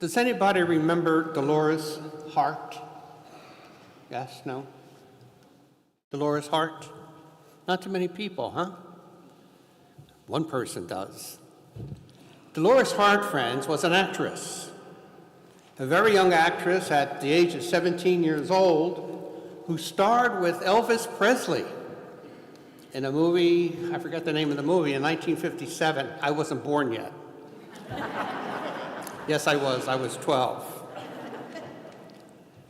Does anybody remember Dolores Hart? Yes, no? Dolores Hart? Not too many people, huh? One person does. Dolores Hart, friends, was an actress. A very young actress at the age of 17 years old who starred with Elvis Presley in a movie, I forget the name of the movie, in 1957. I wasn't born yet. Yes, I was 12.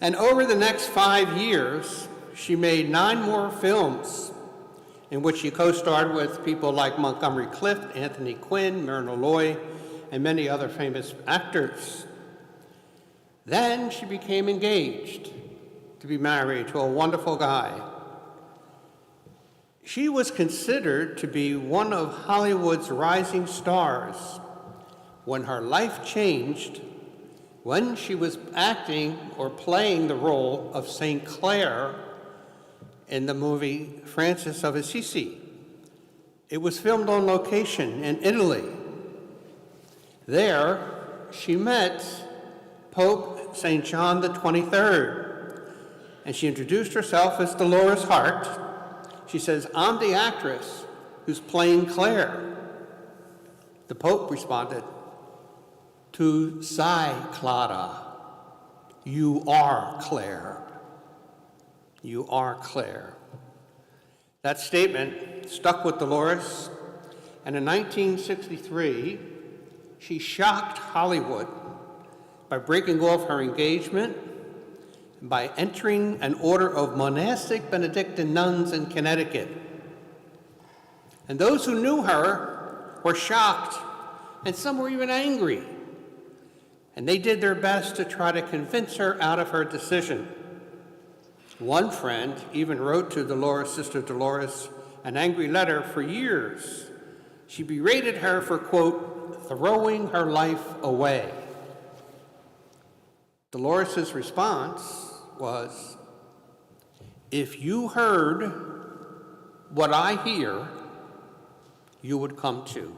And over the next 5 years, she made 9 more films in which she co-starred with people like Montgomery Clift, Anthony Quinn, Myrna Loy, and many other famous actors. Then she became engaged to be married to a wonderful guy. She was considered to be one of Hollywood's rising stars when her life changed when she was acting or playing the role of St. Clair in the movie Francis of Assisi. It was filmed on location in Italy. There, she met Pope St. John the 23rd, and she introduced herself as Dolores Hart. She says, "I'm the actress who's playing Claire." The Pope responded, "Tu sei Clara. You are Claire. You are Claire." That statement stuck with Dolores, and in 1963, she shocked Hollywood by breaking off her engagement and by entering an order of monastic Benedictine nuns in Connecticut. And those who knew her were shocked, and some were even angry. And they did their best to try to convince her out of her decision. One friend even wrote to Dolores, Sister Dolores, an angry letter for years. She berated her for, quote, throwing her life away. Dolores' response was, "If you heard what I hear, you would come too.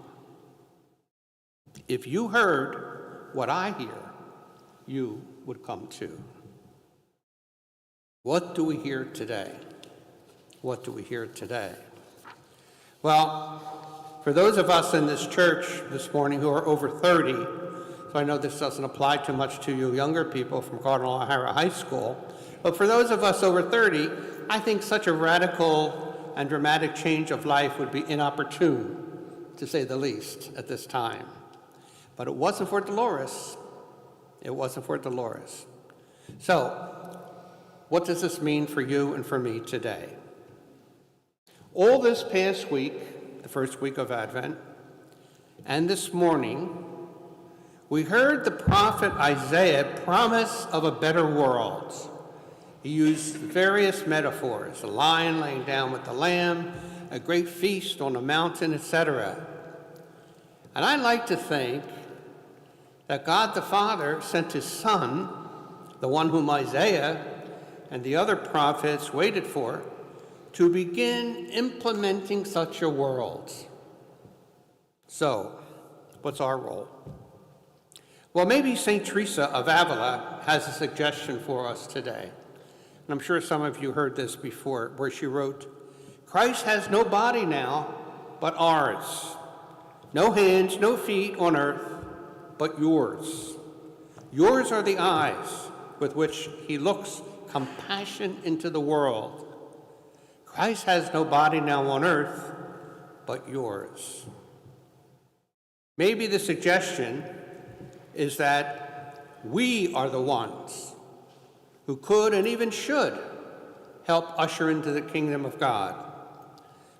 If you heard what I hear, you would come too." What do we hear today? What do we hear today? Well, for those of us in this church this morning who are over 30, so I know this doesn't apply too much to you younger people from Cardinal O'Hara High School, but for those of us over 30, I think such a radical and dramatic change of life would be inopportune, to say the least, at this time. But it wasn't for Dolores. It wasn't for Dolores. So, what does this mean for you and for me today? All this past week, the first week of Advent, and this morning, we heard the prophet Isaiah promise of a better world. He used various metaphors, a lion laying down with the lamb, a great feast on a mountain, etc. And I like to think that God the Father sent his Son, the one whom Isaiah and the other prophets waited for, to begin implementing such a world. So, what's our role? Well, maybe St. Teresa of Avila has a suggestion for us today. And I'm sure some of you heard this before, where she wrote, "Christ has no body now but ours, no hands, no feet on earth but yours. Yours are the eyes with which he looks compassion into the world. Christ has no body now on earth but yours." Maybe the suggestion is that we are the ones who could and even should help usher into the kingdom of God.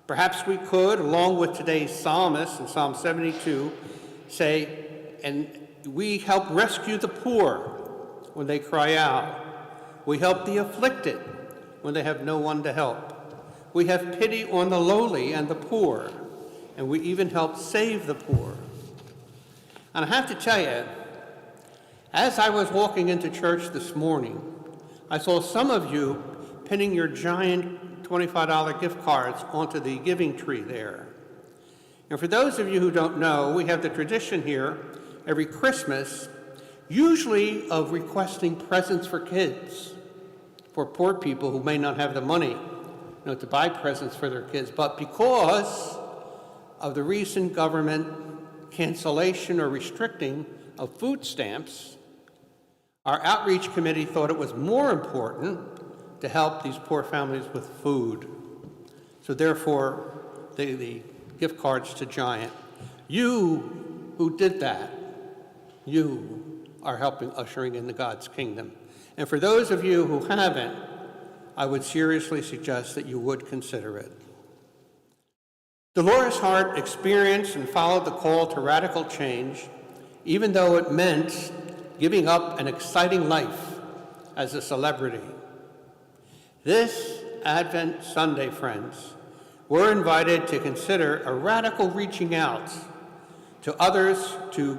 Perhaps we could, along with today's psalmist in Psalm 72, say, "And we help rescue the poor when they cry out. We help the afflicted when they have no one to help. We have pity on the lowly and the poor, and we even help save the poor." And I have to tell you, as I was walking into church this morning, I saw some of you pinning your giant $25 gift cards onto the giving tree there. And for those of you who don't know, we have the tradition here every Christmas usually of requesting presents for kids, for poor people who may not have the money, to buy presents for their kids. But because of the recent government cancellation or restricting of food stamps, our outreach committee thought it was more important to help these poor families with food. So therefore, the gift cards to Giant. You who did that, you are helping ushering into God's kingdom. And for those of you who haven't, I would seriously suggest that you would consider it. Dolores Hart experienced and followed the call to radical change, even though it meant giving up an exciting life as a celebrity. This Advent Sunday, friends, we're invited to consider a radical reaching out to others to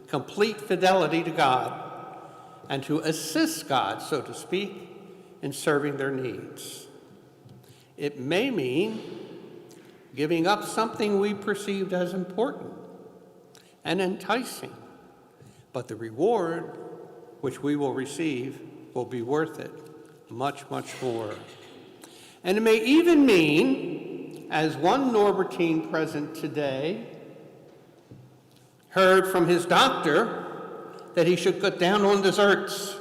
complete fidelity to God and to assist God, so to speak, in serving their needs. It may mean giving up something we perceived as important and enticing, but the reward which we will receive will be worth it, much, much more. And it may even mean, as one Norbertine present today heard from his doctor, that he should cut down on desserts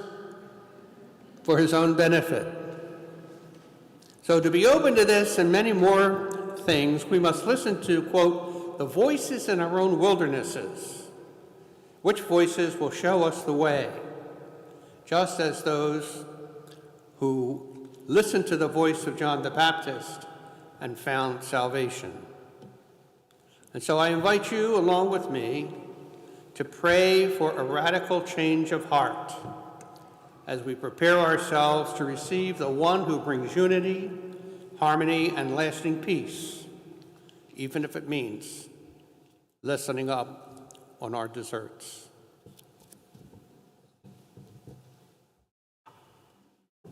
for his own benefit. So to be open to this and many more things, we must listen to, quote, the voices in our own wildernesses, which voices will show us the way, just as those who listened to the voice of John the Baptist and found salvation. And so I invite you, along with me, to pray for a radical change of heart as we prepare ourselves to receive the one who brings unity, harmony, and lasting peace, even if it means listening up on our desserts.